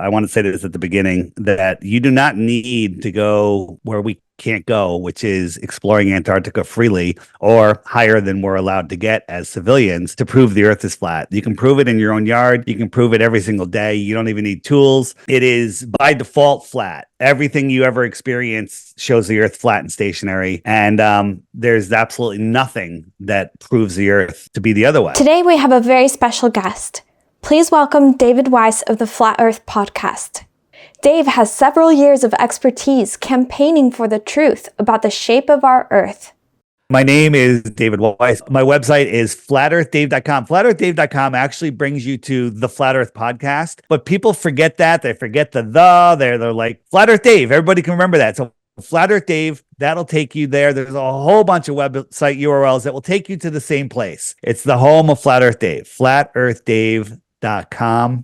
I want to say this at the beginning, that you do not need to go where we can't go, which is exploring Antarctica freely or higher than we're allowed to get as civilians to prove the earth is flat. You can prove it in your own yard. You can prove it every single day. You don't even need tools. It is by default flat. Everything you ever experience shows the earth flat and stationary. And there's absolutely nothing that proves the earth to be the other way. Today we have a very special guest. Please welcome David Weiss of the Flat Earth Podcast. Dave has several years of expertise campaigning for the truth about the shape of our Earth. My name is David Weiss. My website is flatearthdave.com. Flatearthdave.com actually brings you to the Flat Earth Podcast, but people forget that. They forget they're like Flat Earth Dave. Everybody can remember that. So Flat Earth Dave, that'll take you there. There's a whole bunch of website URLs that will take you to the same place. It's the home of Flat Earth Dave, flatearthdave.com.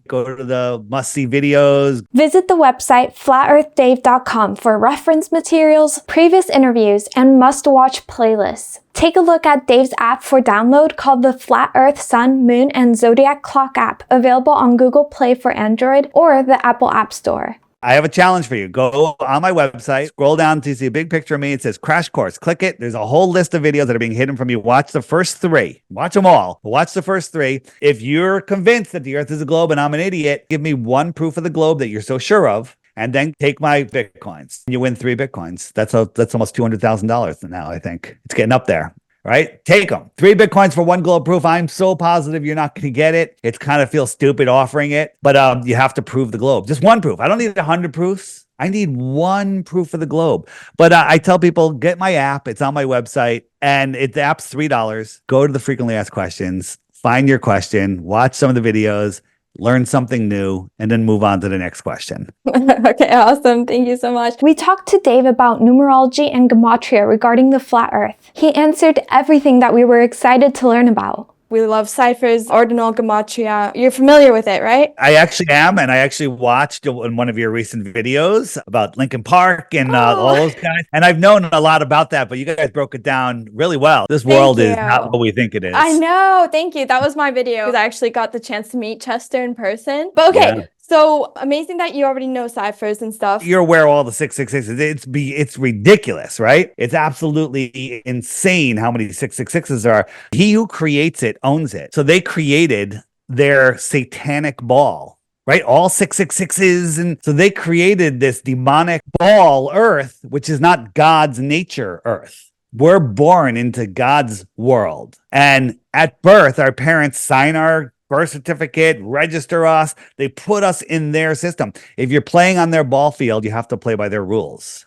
Go to the must-see videos. Visit the website flatearthdave.com for reference materials, previous interviews, and must-watch playlists. Take a look at Dave's app for download called the Flat Earth Sun, Moon, and Zodiac Clock app, available on Google Play for Android or the Apple App Store. I have a challenge for you. Go on my website, scroll down to see a big picture of me. It says Crash Course. Click it. There's a whole list of videos that are being hidden from you. Watch the first 3. Watch them all. Watch the first 3. If you're convinced that the earth is a globe and I'm an idiot, give me one proof of the globe that you're so sure of, and then take my Bitcoins. You win 3 Bitcoins. That's almost $200,000 now, I think. It's getting up there. Right? Take them. 3 Bitcoins for 1 globe proof. I'm so positive you're not going to get it. It kind of feels stupid offering it, but you have to prove the globe. Just 1 proof. I don't need 100 proofs. I need 1 proof of the globe. But I tell people, get my app. It's on my website, and the app's $3. Go to the frequently asked questions, find your question, watch some of the videos, learn something new, and then move on to the next question. Okay, awesome. Thank you so much. We talked to Dave about numerology and gematria regarding the flat earth. He answered everything that we were excited to learn about. We love Cyphers, ordinal gematria. You're familiar with it, right? I actually am, and I actually watched in one of your recent videos about Lincoln Park and all those guys. And I've known a lot about that, but you guys broke it down really well. This world is not what we think it is. I know. Thank you. That was my video. I actually got the chance to meet Chester in person. But okay. Yeah. So amazing that you already know Cyphers and stuff. You're aware of all the 666s. It's ridiculous, right? It's absolutely insane how many 666s there are. He who creates it owns it. So they created their satanic ball, right? All 666s. And so they created this demonic ball, Earth, which is not God's nature, Earth. We're born into God's world. And at birth, our parents sign our birth certificate, register us. They put us in their system. If you're playing on their ball field, you have to play by their rules.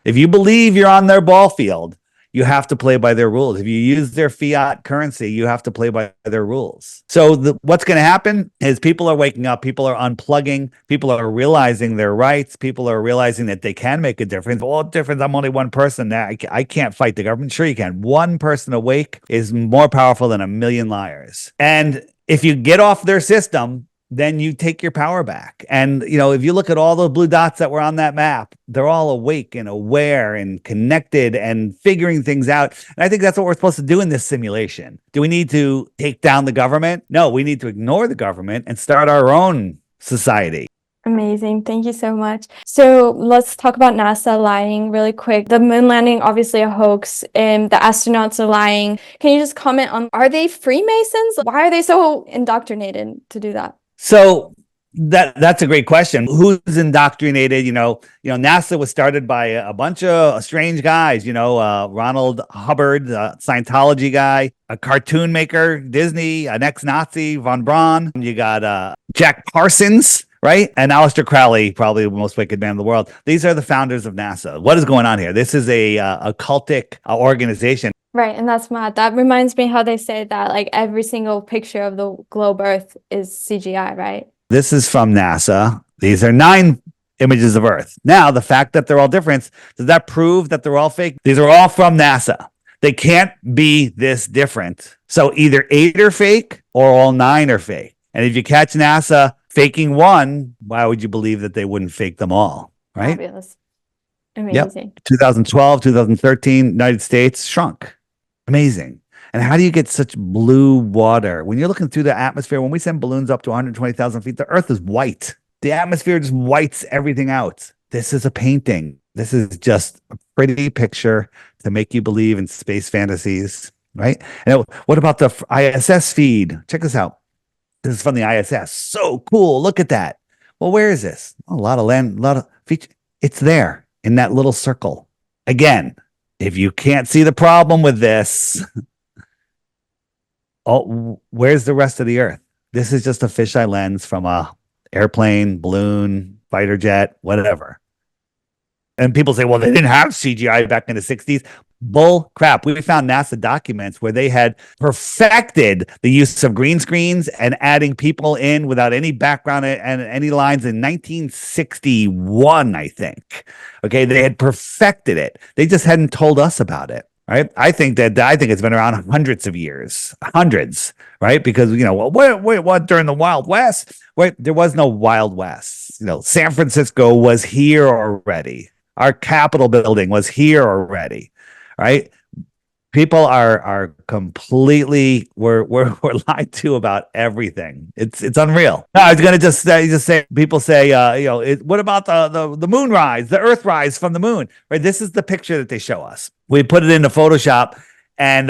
If you believe you're on their ball field, you have to play by their rules. If you use their fiat currency, you have to play by their rules. So what's going to happen is people are waking up, people are unplugging, people are realizing their rights, people are realizing that they can make a difference. Well, difference, I'm only one person. I can't fight the government. Sure you can. One person awake is more powerful than 1,000,000 liars. And if you get off their system, then you take your power back. And, if you look at all the blue dots that were on that map, they're all awake and aware and connected and figuring things out. And I think that's what we're supposed to do in this simulation. Do we need to take down the government? No, we need to ignore the government and start our own society. Amazing. Thank you so much. So let's talk about NASA lying really quick. The moon landing, obviously a hoax, and the astronauts are lying. Can you just comment on, are they Freemasons? Why are they so indoctrinated to do that? So that's a great question. Who's indoctrinated? NASA was started by a bunch of strange guys, Ronald Hubbard, a Scientology guy, a cartoon maker, Disney, an ex-Nazi, von Braun. You got Jack Parsons, right? And Aleister Crowley, probably the most wicked man in the world. These are the founders of NASA. What is going on here? This is a cultic organization. Right, and that's mad. That reminds me how they say that like every single picture of the globe Earth is CGI, right? This is from NASA. These are 9 images of Earth. Now, the fact that they're all different, does that prove that they're all fake? These are all from NASA. They can't be this different. So either 8 are fake or all 9 are fake. And if you catch NASA faking one, why would you believe that they wouldn't fake them all? Right? Fabulous. Amazing. Yep. 2012, 2013, United States shrunk. Amazing. And how do you get such blue water? When you're looking through the atmosphere, when we send balloons up to 120,000 feet, the Earth is white. The atmosphere just whites everything out. This is a painting. This is just a pretty picture to make you believe in space fantasies, right? And what about the ISS feed? Check this out. This is from the ISS. So cool. Look at that. Well, where is this? A lot of land, a lot of feature. It's there in that little circle. Again, if you can't see the problem with this, oh, where's the rest of the Earth? This is just a fisheye lens from a airplane, balloon, fighter jet, whatever. And people say, well, they didn't have CGI back in the 60s. Bull crap. We found NASA documents where they had perfected the use of green screens and adding people in without any background and any lines in 1961, I think. Okay, they had perfected it. They just hadn't told us about it. Right. I think it's been around hundreds of years, hundreds, right? Because, what during the Wild West? Wait, there was no Wild West. San Francisco was here already. Our Capitol building was here already, right? People are completely we're lied to about everything. It's unreal. No, I was gonna just say people say what about the moon rise, the Earth rise from the moon? Right. This is the picture that they show us. We put it into Photoshop and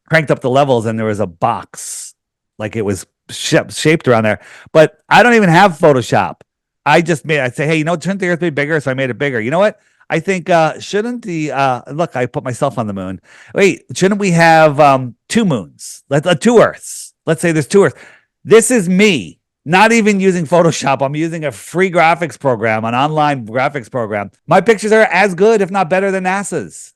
cranked up the levels, and there was a box like it was shaped around there. But I don't even have Photoshop. I say, hey, shouldn't the Earth be bigger? So I made it bigger. You know what? I think shouldn't look, I put myself on the moon. Wait, shouldn't we have two moons? Two Earths. Let's say there's two Earths. This is me, not even using Photoshop. I'm using a free graphics program, an online graphics program. My pictures are as good, if not better, than NASA's.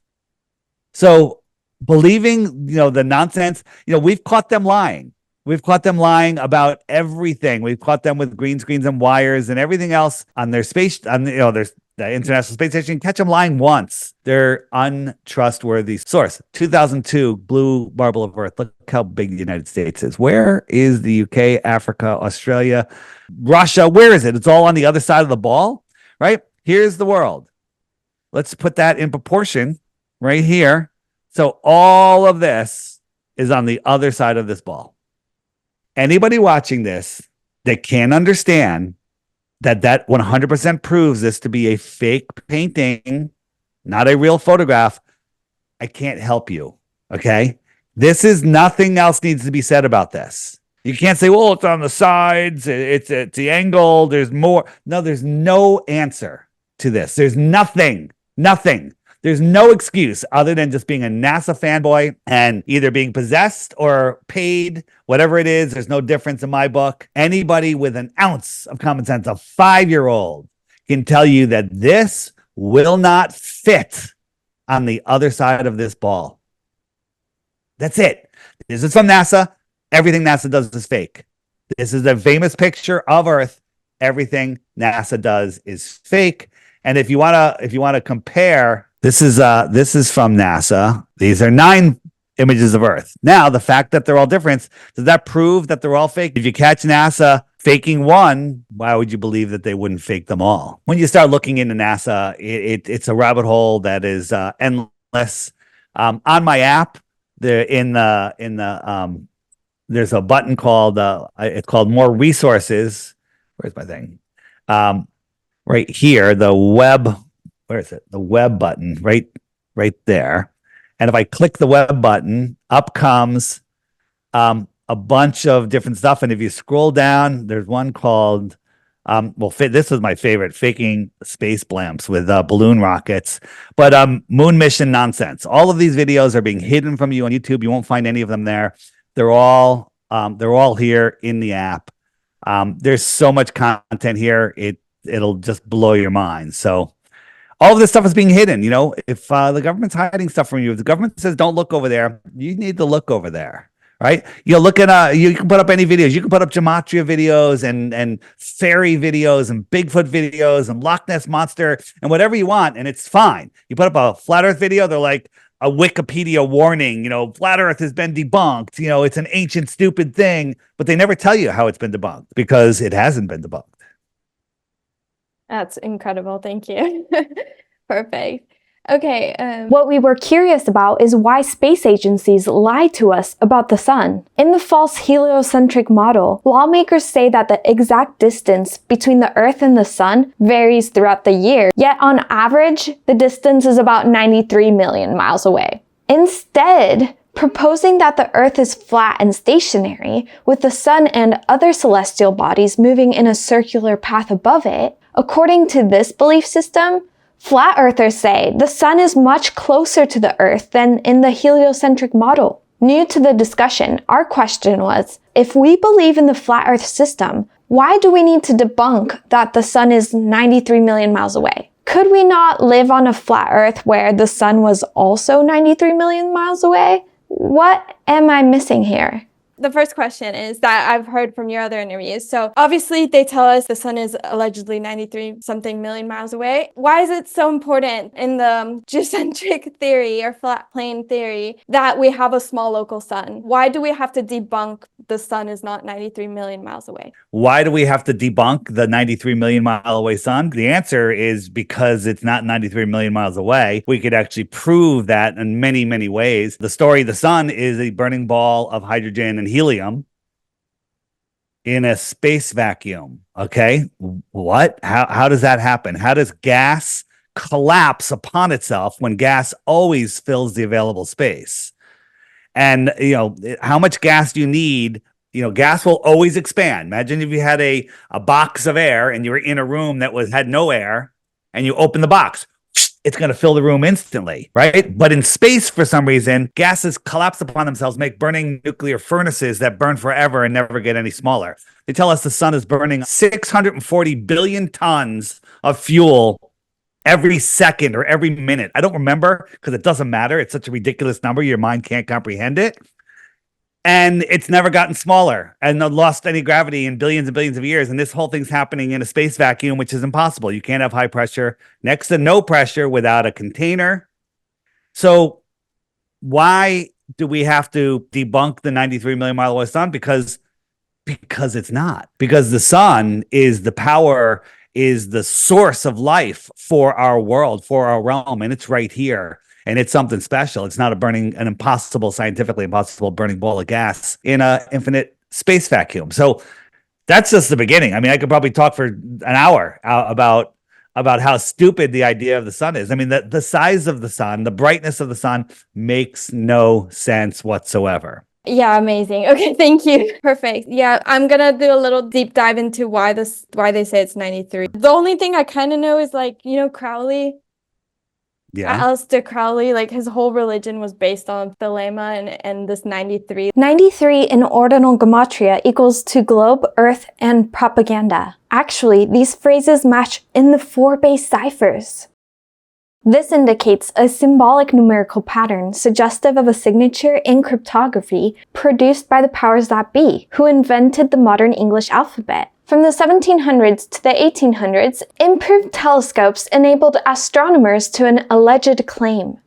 So believing, the nonsense, we've caught them lying. We've caught them lying about everything. We've caught them with green screens and wires and everything else on their space, there's the International Space Station. Catch them lying once. They're untrustworthy. Source, 2002, Blue Marble of Earth. Look how big the United States is. Where is the UK, Africa, Australia, Russia? Where is it? It's all on the other side of the ball, right? Here's the world. Let's put that in proportion right here. So all of this is on the other side of this ball. Anybody watching this that can't understand that 100% proves this to be a fake painting, not a real photograph, I can't help you, okay? This is nothing else needs to be said about this. You can't say, well, it's on the sides, it's the angle, there's more. No, there's no answer to this. There's nothing. There's no excuse other than just being a NASA fanboy and either being possessed or paid, whatever it is. There's no difference in my book. Anybody with an ounce of common sense, a 5-year-old, can tell you that this will not fit on the other side of this ball. That's it. This is from NASA. Everything NASA does is fake. This is a famous picture of Earth. Everything NASA does is fake. And if you want to compare, this is from NASA. These are 9 images of Earth. Now, the fact that they're all different, does that prove that they're all fake? If you catch NASA faking one, why would you believe that they wouldn't fake them all? When you start looking into NASA, it's a rabbit hole that is endless. On my app, there's a button called it's called More Resources. Where's my thing? Right here, the web. Where is it? The web button, right there. And if I click the web button, up comes a bunch of different stuff. And if you scroll down, there's one called, this was my favorite, faking space blimps with balloon rockets. But moon mission nonsense. All of these videos are being hidden from you on YouTube. You won't find any of them there. They're all here in the app. There's so much content here. It'll just blow your mind. So all of this stuff is being hidden. If the government's hiding stuff from you, if the government says don't look over there, you need to look over there, right? Look at you can put up any videos. You can put up gematria videos and fairy videos and Bigfoot videos and Loch Ness monster and whatever you want, and it's fine. You put up a flat Earth video, they're like a Wikipedia warning. Flat Earth has been debunked. It's an ancient stupid thing, but they never tell you how it's been debunked because it hasn't been debunked. That's incredible. Thank you. Perfect. Okay, what we were curious about is why space agencies lie to us about the sun. In the false heliocentric model, lawmakers say that the exact distance between the Earth and the sun varies throughout the year, yet on average, the distance is about 93 million miles away. Instead, proposing that the Earth is flat and stationary, with the sun and other celestial bodies moving in a circular path above it, according to this belief system, flat earthers say the sun is much closer to the Earth than in the heliocentric model. New to the discussion, our question was, if we believe in the flat Earth system, why do we need to debunk that the sun is 93 million miles away? Could we not live on a flat Earth where the sun was also 93 million miles away? What am I missing here? The first question is that I've heard from your other interviews. So obviously they tell us the sun is allegedly 93 something million miles away. Why is it so important in the geocentric theory or flat plane theory that we have a small local sun? Why do we have to debunk the sun is not 93 million miles away? Why do we have to debunk the 93 million mile away sun? The answer is because it's not 93 million miles away. We could actually prove that in many, many ways. The story of the sun is a burning ball of hydrogen and helium in a space vacuum. Okay. What? How does that happen? How does gas collapse upon itself when gas always fills the available space? And, how much gas do you need? Gas will always expand. Imagine if you had a box of air and you were in a room that had no air and you open the box. It's going to fill the room instantly, right? But in space, for some reason, gases collapse upon themselves, make burning nuclear furnaces that burn forever and never get any smaller. They tell us the sun is burning 640 billion tons of fuel every second or every minute. I don't remember because it doesn't matter. It's such a ridiculous number. Your mind can't comprehend it. And it's never gotten smaller and lost any gravity in billions and billions of years. And this whole thing's happening in a space vacuum, which is impossible. You can't have high pressure, next to no pressure without a container. So why do we have to debunk the 93 million mile away sun? Because it's not. Because the sun is the power, is the source of life for our world, for our realm. And it's right here. And it's something special. It's not an impossible, scientifically impossible burning ball of gas in an infinite space vacuum. So that's just the beginning. I mean, I could probably talk for an hour about how stupid the idea of the sun is. I mean, the size of the sun, the brightness of the sun makes no sense whatsoever. Yeah, amazing. Okay, thank you. Perfect. Yeah, I'm gonna do a little deep dive into why they say it's 93. The only thing I kind of know is Crowley. Yeah. Aleister Crowley, his whole religion was based on thelema and this 93. 93 in ordinal gematria equals to globe, earth, and propaganda. Actually, these phrases match in the 4-base ciphers. This indicates a symbolic numerical pattern suggestive of a signature in cryptography produced by the powers that be, who invented the modern English alphabet. From the 1700s to the 1800s, improved telescopes enabled astronomers to an alleged claim.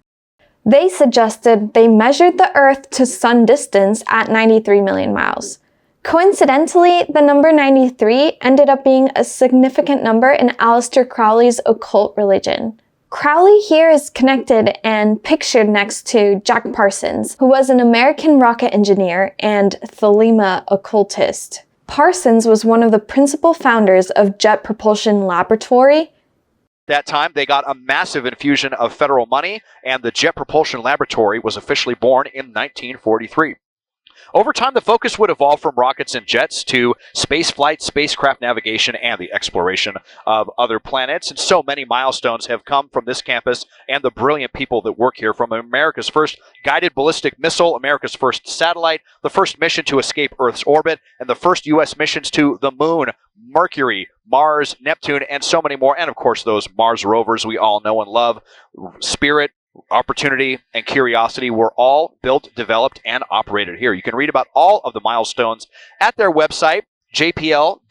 They suggested they measured the Earth to sun distance at 93 million miles. Coincidentally, the number 93 ended up being a significant number in Aleister Crowley's occult religion. Crowley here is connected and pictured next to Jack Parsons, who was an American rocket engineer and thelema occultist. Parsons was one of the principal founders of Jet Propulsion Laboratory. That time, they got a massive infusion of federal money, and the Jet Propulsion Laboratory was officially born in 1943. Over time, the focus would evolve from rockets and jets to space flight, spacecraft navigation, and the exploration of other planets. And so many milestones have come from this campus and the brilliant people that work here, from America's first guided ballistic missile, America's first satellite, the first mission to escape Earth's orbit, and the first U.S. missions to the Moon, Mercury, Mars, Neptune, and so many more. And of course, those Mars rovers we all know and love, Spirit, Opportunity, and Curiosity, were all built, developed, and operated here. You can read about all of the milestones at their website, jpl.nasa.gov.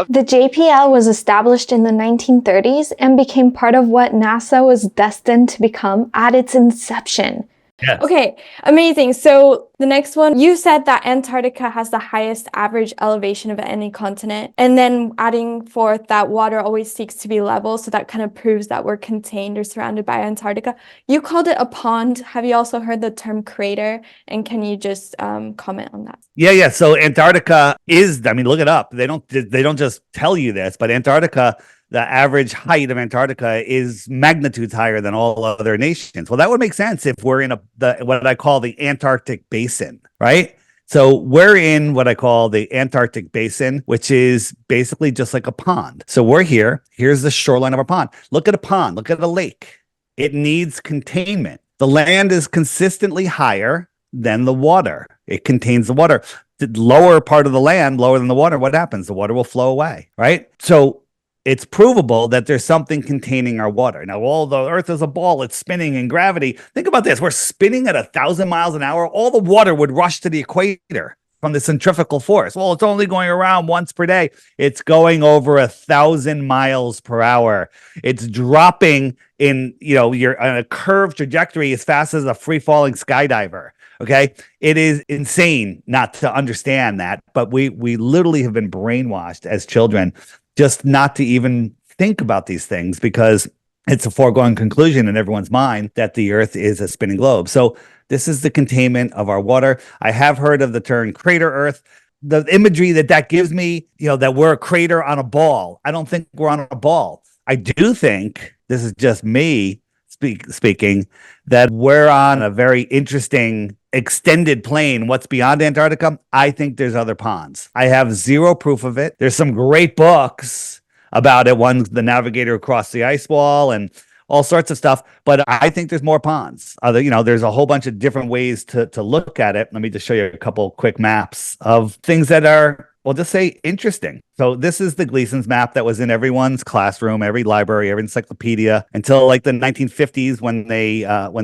The JPL was established in the 1930s and became part of what NASA was destined to become at its inception. Yes. Okay, amazing. So the next one, you said that Antarctica has the highest average elevation of any continent. And then adding forth that water always seeks to be level. So that kind of proves that we're contained or surrounded by Antarctica. You called it a pond. Have you also heard the term crater? And can you just comment on that? Yeah. So Antarctica is, I mean, look it up. They don't just tell you this, but Antarctica, the average height of Antarctica is magnitudes higher than all other nations. Well, that would make sense if we're in what I call the Antarctic Basin, right? So we're in what I call the Antarctic Basin, which is basically just like a pond. So we're here. Here's the shoreline of a pond. Look at a pond. Look at a lake. It needs containment. The land is consistently higher than the water. It contains the water. The lower part of the land, lower than the water, what happens? The water will flow away, right? So it's provable that there's something containing our water. Now, all the Earth is a ball, it's spinning in gravity. Think about this. We're spinning at 1,000 miles an hour. All the water would rush to the equator from the centrifugal force. Well, it's only going around once per day. It's going over 1,000 miles per hour. It's dropping you're on a curved trajectory as fast as a free falling skydiver. Okay. It is insane not to understand that, but we literally have been brainwashed as children just not to even think about these things because it's a foregone conclusion in everyone's mind that the Earth is a spinning globe. So this is the containment of our water. I have heard of the term crater Earth. The imagery that gives me, that we're a crater on a ball. I don't think we're on a ball. I do think, this is just me speaking, that we're on a very interesting extended plane. What's beyond Antarctica? I think there's other ponds. I have zero proof of it. There's some great books about it. One's The Navigator Across the Ice Wall and all sorts of stuff. But I think there's more ponds. There's a whole bunch of different ways to look at it. Let me just show you a couple quick maps of things that are, we'll just say, interesting. So this is the Gleason's map that was in everyone's classroom, every library, every encyclopedia until like the 1950s when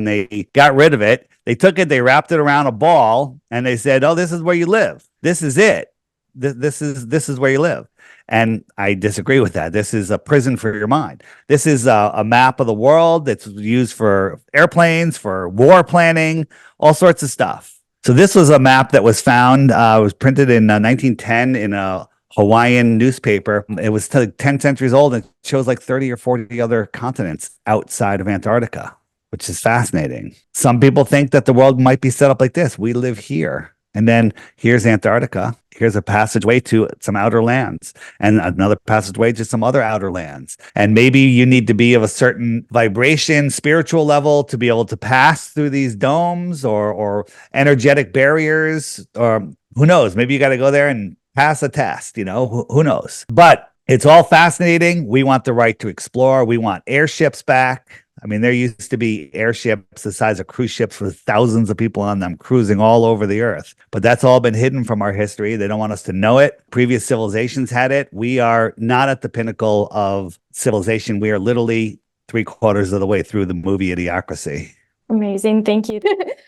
they got rid of it. They took it, they wrapped it around a ball, and they said, "Oh, this is where you live. This is it. This is where you live." And I disagree with that. This is a prison for your mind. This is a map of the world that's used for airplanes, for war planning, all sorts of stuff. So this was a map that was found. It was printed in 1910 in a Hawaiian newspaper. It was 10 centuries old and shows like 30 or 40 other continents outside of Antarctica, which is fascinating. Some people think that the world might be set up like this. We live here. And then here's Antarctica. Here's a passageway to some outer lands and another passageway to some other outer lands. And maybe you need to be of a certain vibration, spiritual level to be able to pass through these domes or energetic barriers, or who knows? Maybe you got to go there and pass a test, who knows? But it's all fascinating. We want the right to explore. We want airships back. I mean, there used to be airships the size of cruise ships with thousands of people on them cruising all over the earth. But that's all been hidden from our history. They don't want us to know it. Previous civilizations had it. We are not at the pinnacle of civilization. We are literally 3/4 of the way through the movie Idiocracy. Amazing. Thank you.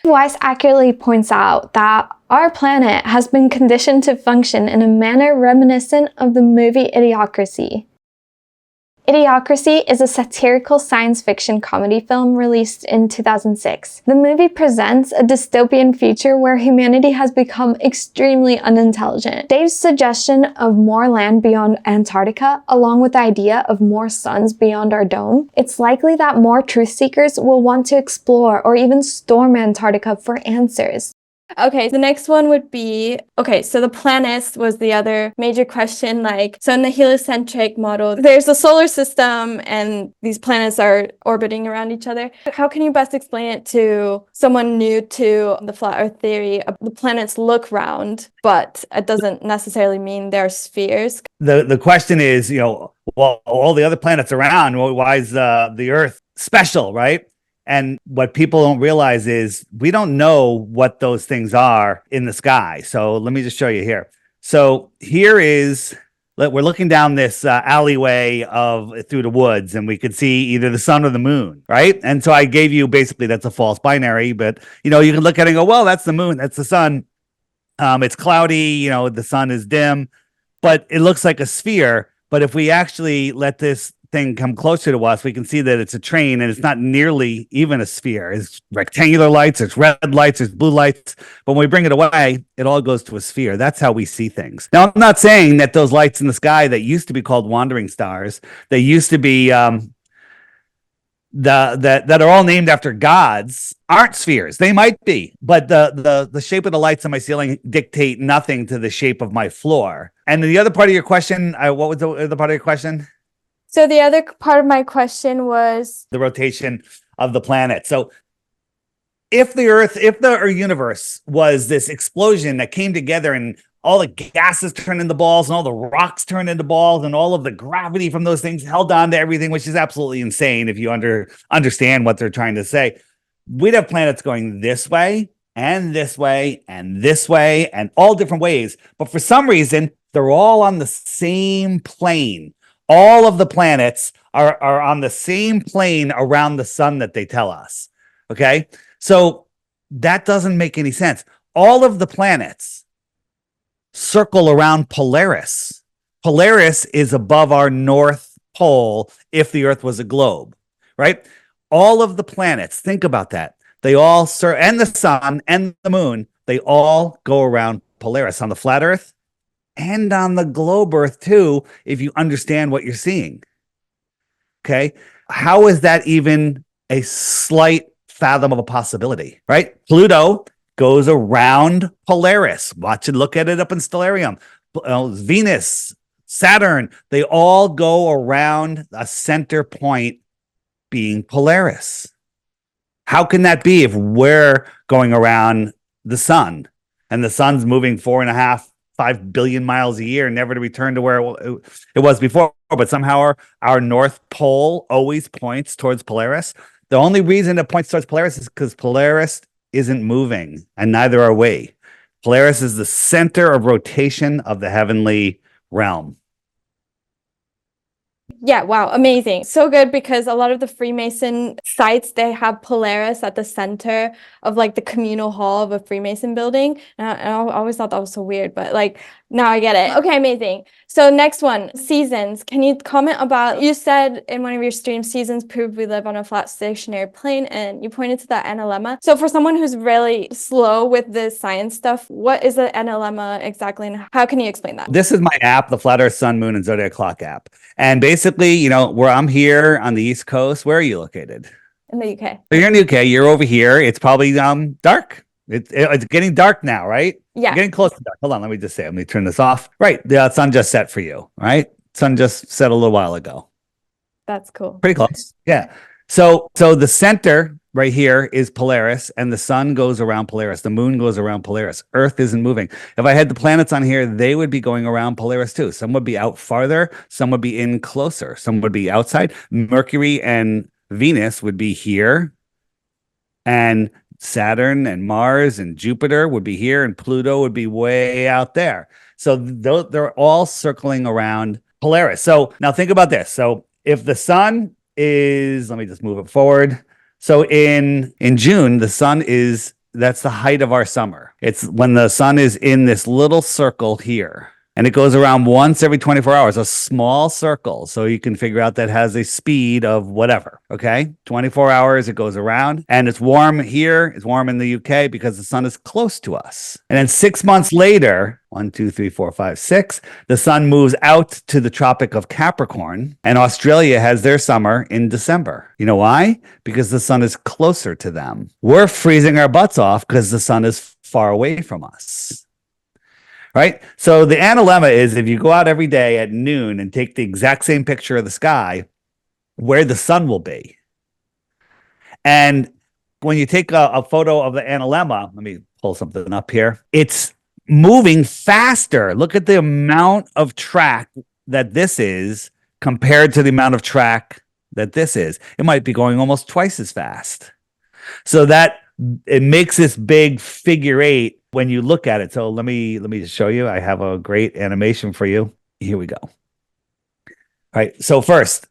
Weiss accurately points out that our planet has been conditioned to function in a manner reminiscent of the movie Idiocracy. Idiocracy is a satirical science fiction comedy film released in 2006. The movie presents a dystopian future where humanity has become extremely unintelligent. Dave's suggestion of more land beyond Antarctica, along with the idea of more suns beyond our dome, it's likely that more truth seekers will want to explore or even storm Antarctica for answers. Okay, the next one would be, so the planets was the other major question. So in the heliocentric model, there's a solar system and these planets are orbiting around each other. How can you best explain it to someone new to the flat Earth theory? The planets look round, but it doesn't necessarily mean they're spheres. The question is, well, all the other planets around, why is the Earth special, right? And what people don't realize is we don't know what those things are in the sky. So let me just show you here. So here is, we're looking down this alleyway through the woods, and we could see either the sun or the moon, right? And so I gave you basically that's a false binary, but you can look at it and go, well, that's the moon, that's the sun. It's cloudy, the sun is dim, but it looks like a sphere. But if we actually let this thing come closer to us, we can see that it's a train and it's not nearly even a sphere. It's rectangular lights, it's red lights, it's blue lights. But when we bring it away, it all goes to a sphere. That's how we see things. Now, I'm not saying that those lights in the sky that used to be called wandering stars, they used to be that are all named after gods aren't spheres. They might be, but the shape of the lights on my ceiling dictate nothing to the shape of my floor. And the other part of your question, what was the other part of your question? So the other part of my question was the rotation of the planet. So if the universe was this explosion that came together and all the gases turned into balls and all the rocks turned into balls and all of the gravity from those things held on to everything, which is absolutely insane if you understand what they're trying to say. We'd have planets going this way and this way and this way and all different ways. But for some reason, they're all on the same plane. All of the planets are on the same plane around the sun that they tell us. Okay? So that doesn't make any sense. All of the planets circle around Polaris. Polaris is above our North Pole if the Earth was a globe, right? All of the planets, think about that. They all and the sun and the moon, they all go around Polaris on the flat Earth and on the globe Earth too, if you understand what you're seeing. Okay? How is that even a slight fathom of a possibility, right? Pluto goes around Polaris. Watch it, look at it up in Stellarium. Venus, Saturn, they all go around a center point being Polaris. How can that be if we're going around the sun and the sun's moving 4.5-5 billion miles a year, never to return to where it was before, but somehow our North Pole always points towards Polaris? The only reason it points towards Polaris is because Polaris isn't moving, and neither are we. Polaris is the center of rotation of the heavenly realm. Yeah, wow, amazing. So good, because a lot of the Freemason sites, they have Polaris at the center of like the communal hall of a Freemason building. And I always thought that was so weird, but like now I get it. Okay, amazing. So next one, seasons. Can you comment about, you said in one of your streams, seasons prove we live on a flat stationary plane, and you pointed to that analemma. So for someone who's really slow with the science stuff, what is an analemma exactly, and how can you explain that? This is my app, the Flat Earth, Sun, Moon, and Zodiac Clock app. And basically, where I'm here on the East Coast, where are you located? In the UK. So you're in the UK, you're over here. It's probably dark. It's getting dark now, right? Yeah. Getting close to dark. Hold on, let me turn this off. Right, the sun just set for you, right? Sun just set a little while ago. That's cool. Pretty close. Yeah. So the center right here is Polaris, and the sun goes around Polaris. The moon goes around Polaris. Earth isn't moving. If I had the planets on here, they would be going around Polaris too. Some would be out farther. Some would be in closer. Some would be outside. Mercury and Venus would be here, and Saturn and Mars and Jupiter would be here, and Pluto would be way out there. So they're all circling around Polaris. So now think about this. So if the sun is, let me just move it forward. So in June, the sun that's the height of our summer. It's when the sun is in this little circle here. And it goes around once every 24 hours, a small circle. So you can figure out that has a speed of whatever. Okay. 24 hours, it goes around, and it's warm here. It's warm in the UK because the sun is close to us. And then 6 months later, 1, 2, 3, 4, 5, 6, the sun moves out to the Tropic of Capricorn, and Australia has their summer in December. You know why? Because the sun is closer to them. We're freezing our butts off because the sun is far away from us. Right? So the analemma is, if you go out every day at noon and take the exact same picture of the sky, where the sun will be. And when you take a photo of the analemma, let me pull something up here. It's moving faster. Look at the amount of track that this is compared to the amount of track that this is. It might be going almost twice as fast. So that it makes this big figure eight when you look at it. So let me just show you. I have a great animation for you. Here we go. All right. So first,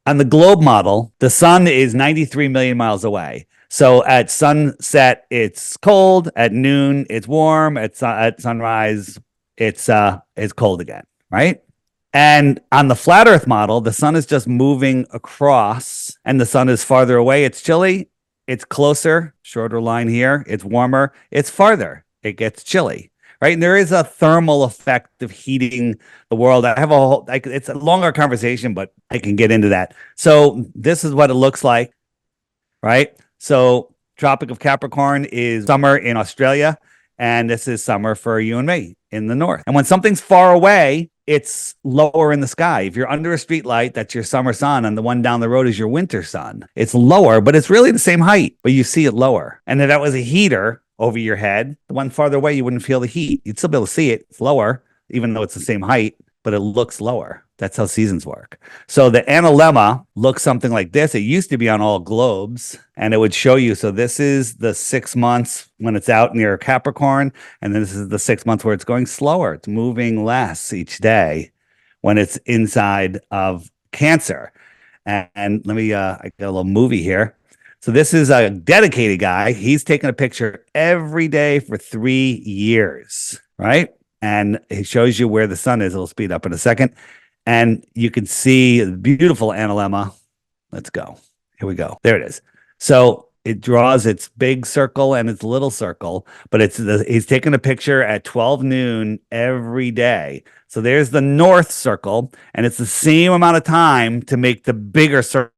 on the globe model, the sun is 93 million miles away. So at sunset, it's cold. At noon, it's warm. At sunrise, it's cold again. Right. And on the flat Earth model, the sun is just moving across and the sun is farther away. It's chilly. It's closer, shorter line here. It's warmer. It's farther. It gets chilly. Right. And there is a thermal effect of heating the world. I have a whole, it's a longer conversation, but I can get into that. So this is what it looks like. Right. So Tropic of Capricorn is summer in Australia. And this is summer for you and me in the north. And when something's far away, it's lower in the sky. If you're under a street light, that's your summer sun, and the one down the road is your winter sun. It's lower, but it's really the same height, but you see it lower. And if that was a heater over your head, the one farther away, you wouldn't feel the heat. You'd still be able to see it. It's lower, even though it's the same height, but it looks lower. That's how seasons work. So the analemma looks something like this. It used to be on all globes, and it would show you. So this is the 6 months when it's out near Capricorn, and then this is the 6 months where it's going slower. It's moving less each day when it's inside of Cancer. And let me, I got a little movie here. So this is a dedicated guy. He's taking a picture every day for 3 years, right? And he shows you where the sun is. It'll speed up in a second. And you can see the beautiful analemma. Let's go. Here we go. There it is. So it draws its big circle and its little circle, but he's taking a picture at 12 noon every day. So there's the north circle, and it's the same amount of time to make the bigger circle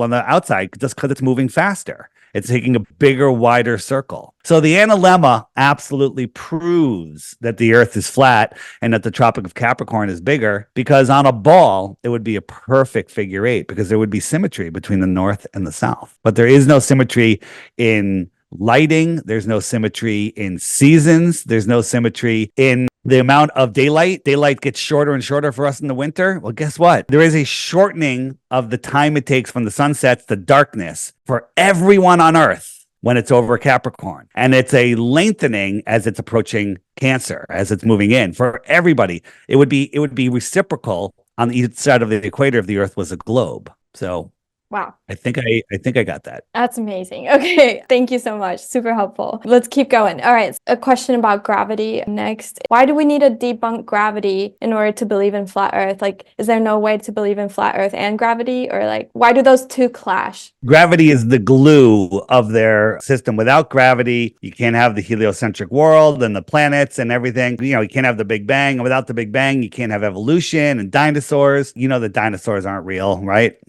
on the outside just because it's moving faster. It's taking a bigger, wider circle. So the analemma absolutely proves that the Earth is flat and that the Tropic of Capricorn is bigger, because on a ball, it would be a perfect figure 8 because there would be symmetry between the north and the south. But there is no symmetry in lighting. There's no symmetry in seasons. There's no symmetry in the amount of daylight. Daylight gets shorter and shorter for us in the winter. Well, guess what? There is a shortening of the time it takes from the sun sets to darkness for everyone on Earth when it's over Capricorn. And it's a lengthening as it's approaching Cancer, as it's moving in for everybody. It would be reciprocal on each side of the equator if the Earth was a globe. So Wow. I think I got that. That's amazing. Okay. Thank you so much. Super helpful. Let's keep going. All right. A question about gravity next. Why do we need to debunk gravity in order to believe in flat Earth? Like, is there no way to believe in flat Earth and gravity? Or like, why do those two clash? Gravity is the glue of their system. Without gravity, you can't have the heliocentric world and the planets and everything. You know, you can't have the Big Bang. And without the Big Bang, you can't have evolution and dinosaurs. You know that dinosaurs aren't real, right?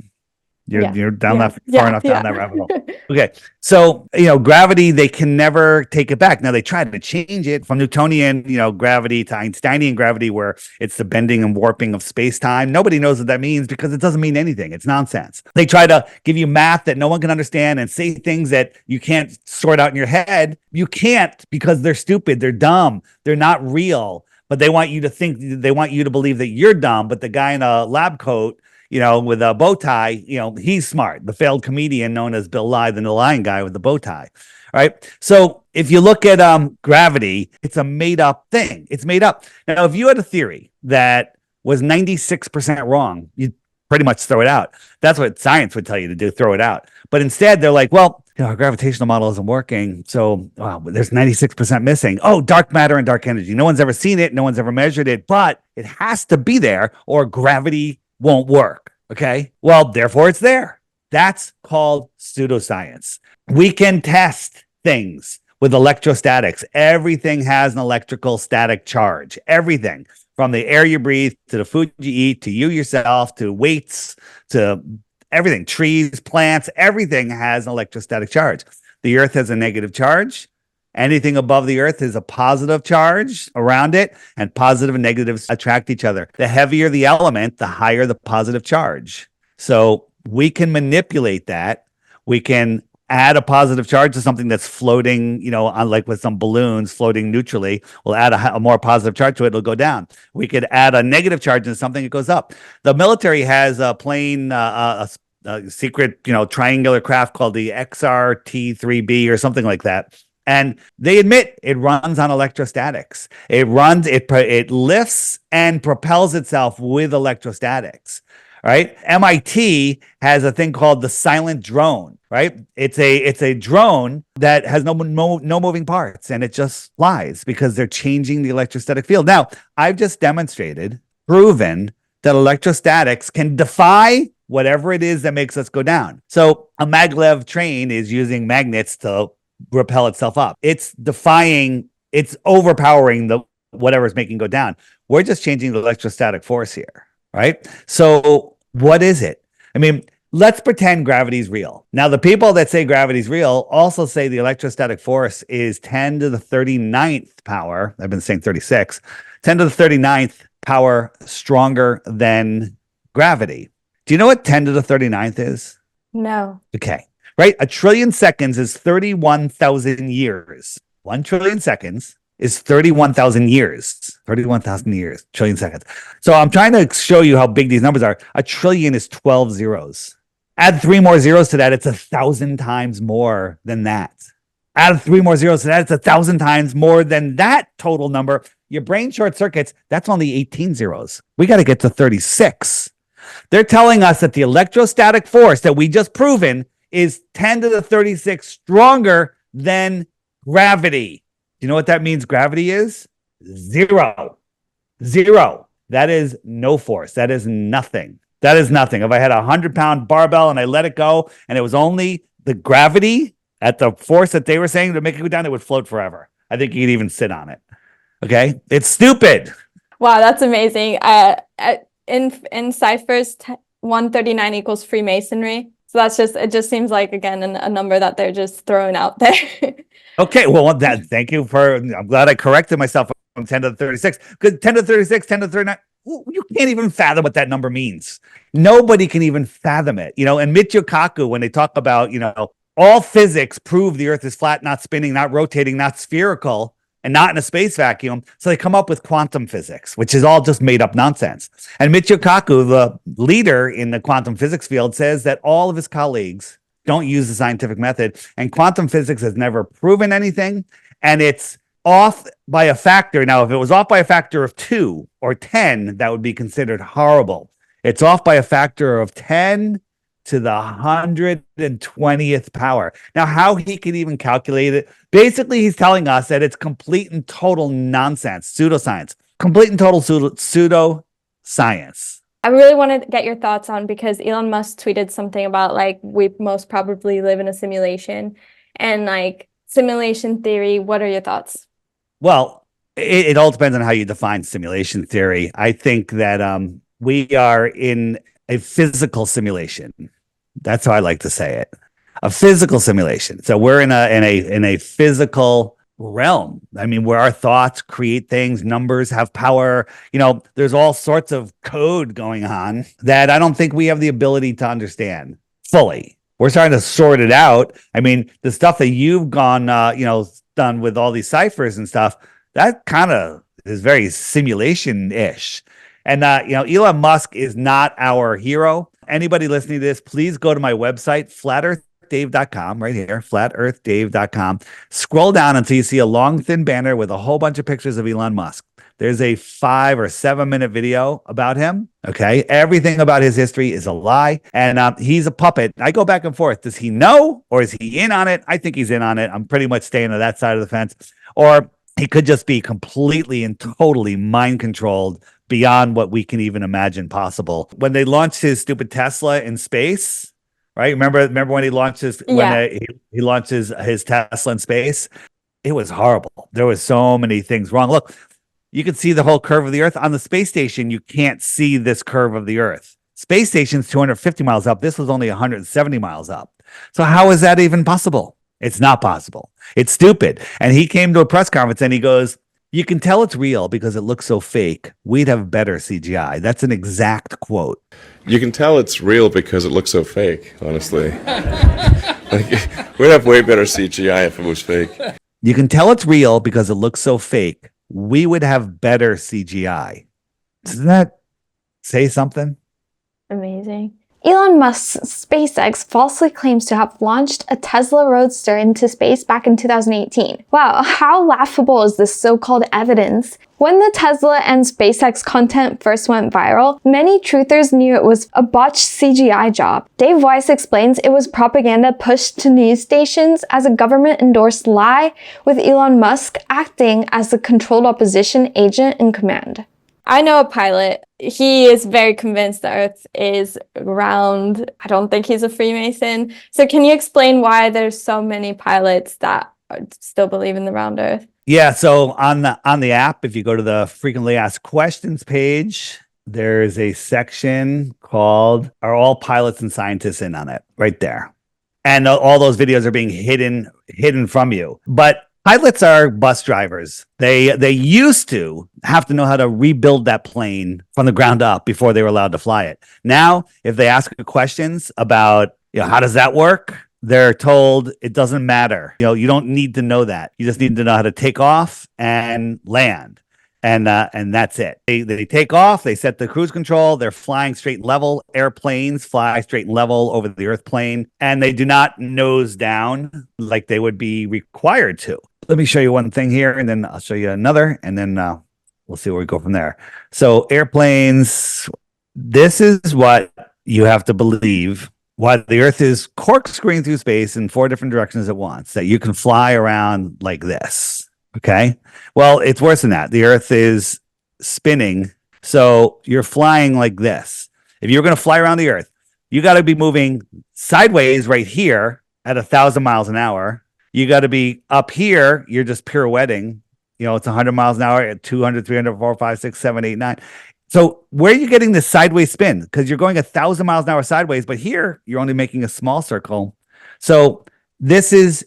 You're down that far enough down that rabbit hole. Okay. So, gravity, they can never take it back. Now they tried to change it from Newtonian, gravity to Einsteinian gravity, where it's the bending and warping of space-time. Nobody knows what that means because it doesn't mean anything. It's nonsense. They try to give you math that no one can understand and say things that you can't sort out in your head. You can't, because they're stupid. They're dumb. They're not real. But they want you to believe that you're dumb, but the guy in a lab coat, with a bow tie, he's smart. The failed comedian known as Bill Nye, the lion guy with the bow tie. All right. So if you look at gravity, it's a made up thing. It's made up. Now, if you had a theory that was 96% wrong, you'd pretty much throw it out. That's what science would tell you to do, throw it out. But instead, they're like, well, our gravitational model isn't working. So there's 96% missing. Oh, dark matter and dark energy. No one's ever seen it. No one's ever measured it, but it has to be there or gravity won't work. Okay. Well, therefore it's there. That's called pseudoscience. We can test things with electrostatics. Everything has an electrical static charge. Everything from the air you breathe to the food you eat, to you yourself, to weights, to everything, trees, plants, everything has an electrostatic charge. The Earth has a negative charge. Anything above the Earth is a positive charge around it, and positive and negatives attract each other. The heavier the element, the higher the positive charge. So we can manipulate that. We can add a positive charge to something that's floating, on, like with some balloons floating neutrally. We'll add a more positive charge to it, it'll go down. We could add a negative charge into something, it goes up. The military has a plane, a secret, triangular craft called the XRT-3B or something like that. And they admit it runs on electrostatics. It lifts and propels itself with electrostatics. Right? MIT has a thing called the silent drone. Right? It's a drone that has no moving parts, and it just flies because they're changing the electrostatic field. Now, I've just proven that electrostatics can defy whatever it is that makes us go down. So a maglev train is using magnets to repel itself up. It's overpowering the whatever's making go down. We're just changing the electrostatic force here, right? So what is it? I mean, let's pretend gravity's real. Now, the people that say gravity's real also say the electrostatic force is 10 to the 39th power. I've been saying 36. 10 to the 39th power stronger than gravity. Do you know what 10 to the 39th is? No. Okay. Right? A trillion seconds is 31,000 years. 1 trillion seconds is 31,000 years. 31,000 years, trillion seconds. So I'm trying to show you how big these numbers are. A trillion is 12 zeros. Add 3 more zeros to that, it's 1,000 times more than that. Add 3 more zeros to that, it's 1,000 times more than that total number. Your brain short circuits, that's only 18 zeros. We got to get to 36. They're telling us that the electrostatic force that we just proven is 10 to the 36 stronger than gravity. Do you know what that means gravity is? Zero. That is no force. That is nothing. That is nothing. If I had a 100-pound barbell and I let it go and it was only the gravity at the force that they were saying to make it go down, it would float forever. I think you could even sit on it. Okay? It's stupid. Wow, that's amazing. In Cyphers, 139 equals Freemasonry. So it just seems like, again, a number that they're just throwing out there. Okay, well, thank you I'm glad I corrected myself from 10 to the 36. Because 10 to the 36, 10 to the 39, you can't even fathom what that number means. Nobody can even fathom it. And Michio Kaku, when they talk about, all physics prove the earth is flat, not spinning, not rotating, not spherical, and not in a space vacuum. So they come up with quantum physics, which is all just made up nonsense. And Michio Kaku, the leader in the quantum physics field, says that all of his colleagues don't use the scientific method, and quantum physics has never proven anything, and it's off by a factor. Now, if it was off by a factor of 2 or 10, that would be considered horrible. It's off by a factor of 10 to the 120th power. Now, how he can even calculate it, basically he's telling us that it's complete and total nonsense, pseudoscience, complete and total pseudoscience. I really want to get your thoughts on, because Elon Musk tweeted something about we most probably live in a simulation, and simulation theory. What are your thoughts? Well, it all depends on how you define simulation theory. I think that we are in a physical simulation. That's how I like to say it. A physical simulation. So we're in a physical realm. I mean, where our thoughts create things, numbers have power. There's all sorts of code going on that I don't think we have the ability to understand fully. We're starting to sort it out. I mean, the stuff that you've gone, done with all these ciphers and stuff, that kind of is very simulation-ish. And, Elon Musk is not our hero. Anybody listening to this, please go to my website, flatearthdave.com, right here, flatearthdave.com. Scroll down until you see a long, thin banner with a whole bunch of pictures of Elon Musk. There's a 5 or 7 minute video about him. Okay. Everything about his history is a lie. And he's a puppet. I go back and forth. Does he know, or is he in on it? I think he's in on it. I'm pretty much staying on that side of the fence. Or he could just be completely and totally mind controlled beyond what we can even imagine possible. When they launched his stupid Tesla in space, right? Remember when he launched his he launched his Tesla in space? It was horrible. There was so many things wrong. Look, you can see the whole curve of the Earth. On the space station, you can't see this curve of the Earth. Space station's 250 miles up. This was only 170 miles up. So how is that even possible? It's not possible. It's stupid. And he came to a press conference and he goes, "You can tell it's real because it looks so fake. We'd have better CGI." That's an exact quote. You can tell it's real because it looks so fake, honestly. We'd have way better CGI if it was fake. You can tell it's real because it looks so fake. We would have better CGI. Doesn't that say something? Amazing. Elon Musk's SpaceX falsely claims to have launched a Tesla Roadster into space back in 2018. Wow, how laughable is this so-called evidence? When the Tesla and SpaceX content first went viral, many truthers knew it was a botched CGI job. Dave Weiss explains it was propaganda pushed to news stations as a government-endorsed lie, with Elon Musk acting as the controlled opposition agent in command. I know a pilot. he is very convinced the Earth is round. I don't think he's a Freemason. So can you explain why there's so many pilots that still believe in the round Earth? Yeah, so on the app, if you go to the frequently asked questions page, there's a section called "Are all pilots and scientists in on it?" right there. And all those videos are being hidden from you. But pilots are bus drivers. They used to have to know how to rebuild that plane from the ground up before they were allowed to fly it. Now, if they ask questions about, how does that work? They're told it doesn't matter. You don't need to know that. You just need to know how to take off and land. And that's it. They take off, they set the cruise control, they're flying straight and level. Airplanes fly straight and level over the Earth plane, and they do not nose down like they would be required to. Let me show you one thing here, and then I'll show you another, and then we'll see where we go from there. So airplanes, this is what you have to believe. Why the Earth is corkscrewing through space in 4 different directions at once, that you can fly around like this. Okay. Well, it's worse than that. The Earth is spinning. So you're flying like this. If you're going to fly around the Earth, you got to be moving sideways right here at 1,000 miles an hour. You got to be up here. You're just pirouetting. It's 100 miles an hour at 200, 300, 400, 500, 600, 700, 800, 900. So where are you getting this sideways spin? Because you're going 1,000 miles an hour sideways, but here you're only making a small circle. So this is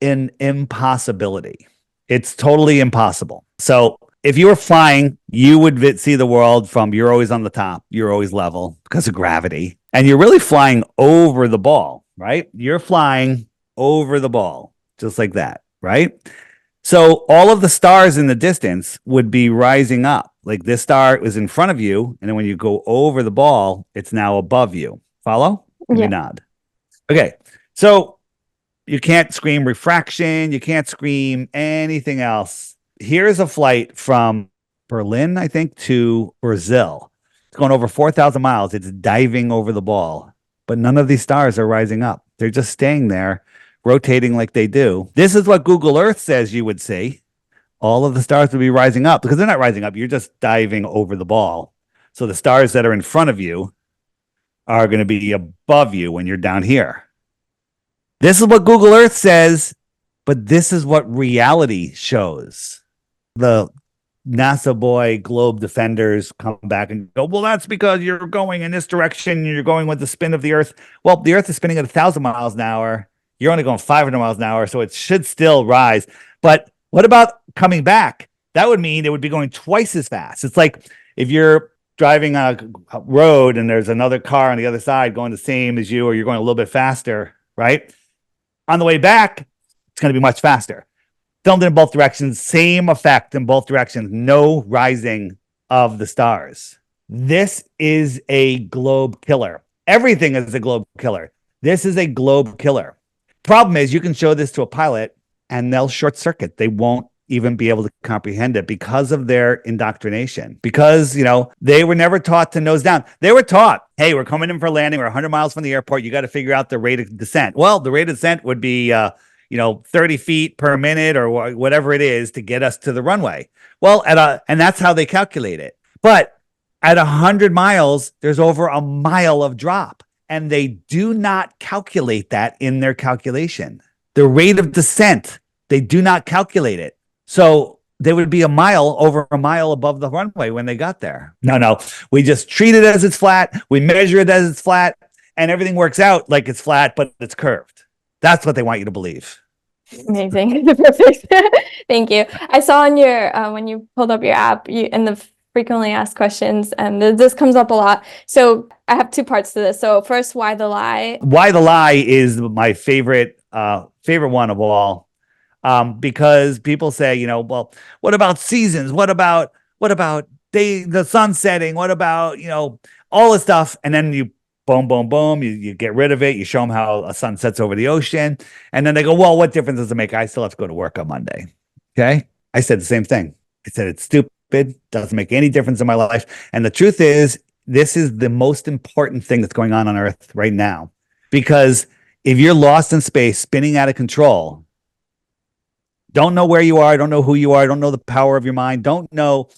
an impossibility. It's totally impossible. So if you were flying, you would see the world from you're always on the top, you're always level because of gravity. And you're really flying over the ball, right? You're flying over the ball, just like that, right? So all of the stars in the distance would be rising up. Like this star is in front of you, and then when you go over the ball, it's now above you. Follow? Can you nod? Okay. So you can't scream refraction. You can't scream anything else. Here's a flight from Berlin, I think, to Brazil. It's going over 4,000 miles. It's diving over the ball. But none of these stars are rising up. They're just staying there, rotating like they do. This is what Google Earth says you would see. All of the stars would be rising up because they're not rising up. You're just diving over the ball. So the stars that are in front of you are going to be above you when you're down here. This is what Google Earth says, but this is what reality shows. The NASA boy globe defenders come back and go, well, that's because you're going in this direction. You're going with the spin of the Earth. Well, the Earth is spinning at 1,000 miles an hour. You're only going 500 miles an hour, so it should still rise. But what about coming back? That would mean it would be going twice as fast. It's like if you're driving on a road and there's another car on the other side going the same as you, or you're going a little bit faster, right? On the way back, it's going to be much faster. Filmed in both directions, same effect in both directions, no rising of the stars. This is a globe killer. Everything is a globe killer. This is a globe killer. Problem is, you can show this to a pilot and they'll short circuit. They won't even be able to comprehend it because of their indoctrination. Because, they were never taught to nose down. They were taught, hey, we're coming in for landing. We're 100 miles from the airport. You got to figure out the rate of descent. Well, the rate of descent would be, 30 feet per minute or whatever it is to get us to the runway. Well, and that's how they calculate it. But at 100 miles, there's over a mile of drop. And they do not calculate that in their calculation. The rate of descent, they do not calculate it. So they would be over a mile above the runway when they got there. No, we just treat it as it's flat. We measure it as it's flat, and everything works out like it's flat, but it's curved. That's what they want you to believe. Amazing. Perfect. Thank you. I saw on your, when you pulled up your app, in the frequently asked questions, and this comes up a lot. So I have 2 parts to this. So first, why the lie? Why the lie is my favorite one of all. Because people say, well, what about seasons? What about the sun setting? What about, all this stuff? And then you boom, boom, boom, you get rid of it. You show them how a sun sets over the ocean. And then they go, well, what difference does it make? I still have to go to work on Monday. Okay. I said the same thing. I said, it's stupid. Doesn't make any difference in my life. And the truth is, this is the most important thing that's going on Earth right now. Because if you're lost in space, spinning out of control, don't know where you are, don't know who you are, don't know the power of your mind, don't know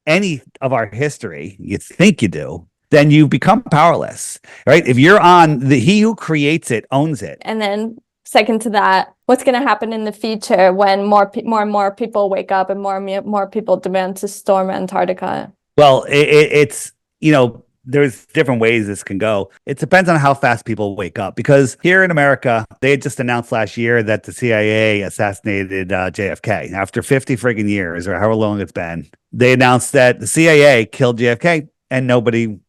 any of our history, you think you do, then you become powerless, right? If you're on he who creates it owns it. And then second to that, what's going to happen in the future when more and more people wake up and more people demand to storm Antarctica? Well, it's, there's different ways this can go. It depends on how fast people wake up, because here in America, they had just announced last year that the CIA assassinated JFK after 50 friggin' years, or however long it's been. They announced that the CIA killed JFK, and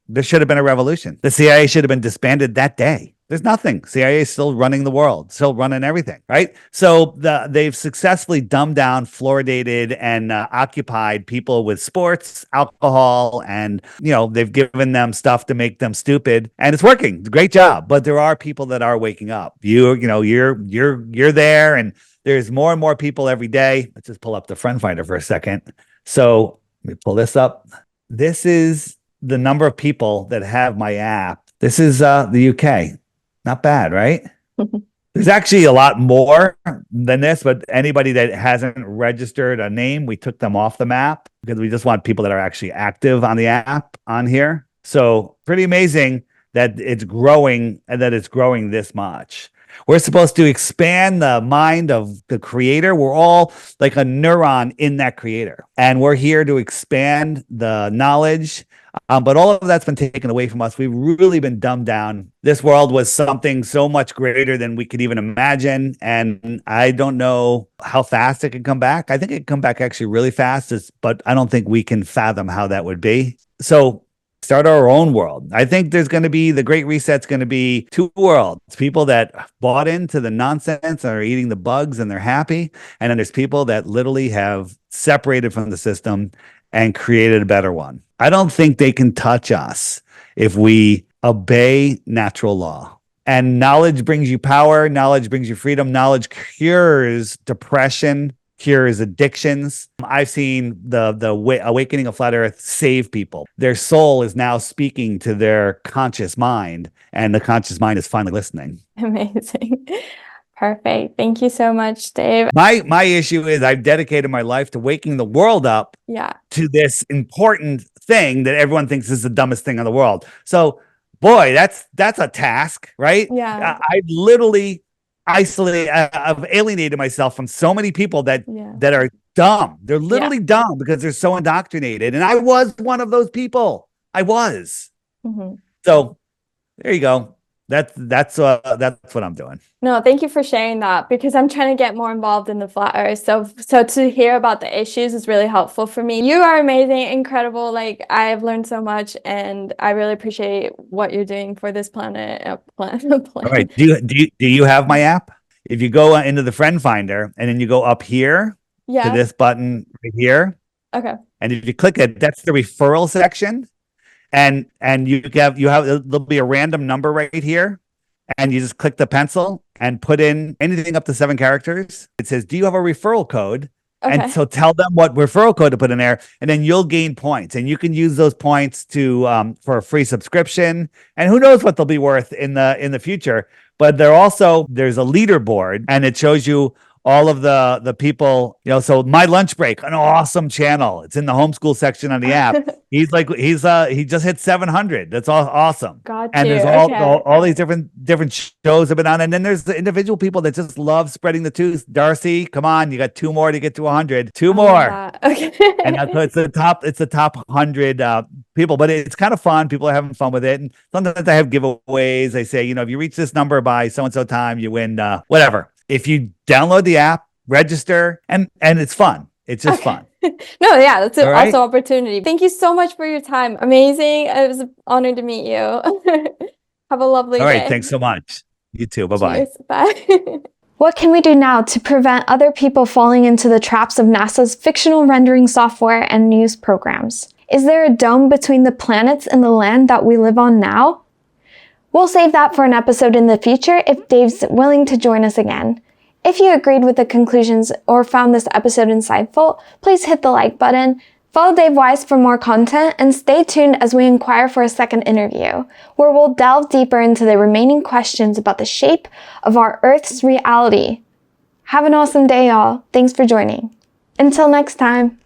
there should have been a revolution. The CIA should have been disbanded that day. There's nothing. CIA is still running the world, still running everything, right? So they've successfully dumbed down, fluoridated, and occupied people with sports, alcohol, and they've given them stuff to make them stupid, and it's working. Great job. But there are people that are waking up. You're there, and there's more and more people every day. Let's just pull up the Friend Finder for a second. So let me pull this up. This is the number of people that have my app. This is the UK. Not bad, right? There's actually a lot more than this, but anybody that hasn't registered a name, we took them off the map because we just want people that are actually active on the app on here. So pretty amazing that it's growing and that it's growing this much. We're supposed to expand the mind of the creator. We're all like a neuron in that creator, and we're here to expand the knowledge. But all of that's been taken away from us. We've really been dumbed down. This world was something so much greater than we could even imagine. And I don't know how fast it can come back. I think it can come back actually really fast, but I don't think we can fathom how that would be. So start our own world. I think there's going to be, the Great Reset's going to be two worlds. People that bought into the nonsense and are eating the bugs and they're happy. And then there's people that literally have separated from the system and created a better one. I don't think they can touch us if we obey natural law. And knowledge brings you power. Knowledge brings you freedom. Knowledge cures depression, cures addictions. I've seen the awakening of Flat Earth save people. Their soul is now speaking to their conscious mind, and the conscious mind is finally listening. Amazing. Perfect. Thank you so much, Dave. My issue is I've dedicated my life to waking the world up to this important thing that everyone thinks is the dumbest thing in the world. So, boy, that's a task, right? Yeah. I've literally I've alienated myself from so many people that are dumb. They're literally dumb because they're so indoctrinated. And I was one of those people. I was. Mm-hmm. So there you go. That's what I'm doing. No, thank you for sharing that, because I'm trying to get more involved in the Flat Earth. So to hear about the issues is really helpful for me. You are amazing, incredible. Like, I've learned so much, and I really appreciate what you're doing for this planet. All right. Do you have my app? If you go into the Friend Finder and then you go up here to this button right here. Okay. And if you click it, that's the referral section. And there'll be a random number right here, and you just click the pencil and put in anything up to 7 characters. It says, do you have a referral code? Okay. And so tell them what referral code to put in there, and then you'll gain points, and you can use those points to for a free subscription, and who knows what they'll be worth in the future. But there's a leaderboard, and it shows you all of the people, so My Lunch Break, an awesome channel. It's in the homeschool section on the app. He just hit 700. That's all awesome. Got and you. There's all these different shows have been on. And then there's the individual people that just love spreading the truth. Darcy, come on, you got 2 more to get to 100. 2 more. Okay. And it's the top 100 people, but it's kind of fun. People are having fun with it. And sometimes I have giveaways. I say, if you reach this number by so-and-so time, you win whatever. If you download the app, register, and it's fun. It's just fun. No, that's an awesome opportunity. Thank you so much for your time. Amazing. It was an honor to meet you. Have a lovely day. All right. Thanks so much. You too. Bye-bye. Cheers. Bye. What can we do now to prevent other people falling into the traps of NASA's fictional rendering software and news programs? Is there a dome between the planets and the land that we live on now? We'll save that for an episode in the future if Dave's willing to join us again. If you agreed with the conclusions or found this episode insightful, please hit the like button, follow Dave Weiss for more content, and stay tuned as we inquire for a second interview, where we'll delve deeper into the remaining questions about the shape of our Earth's reality. Have an awesome day, y'all. Thanks for joining. Until next time.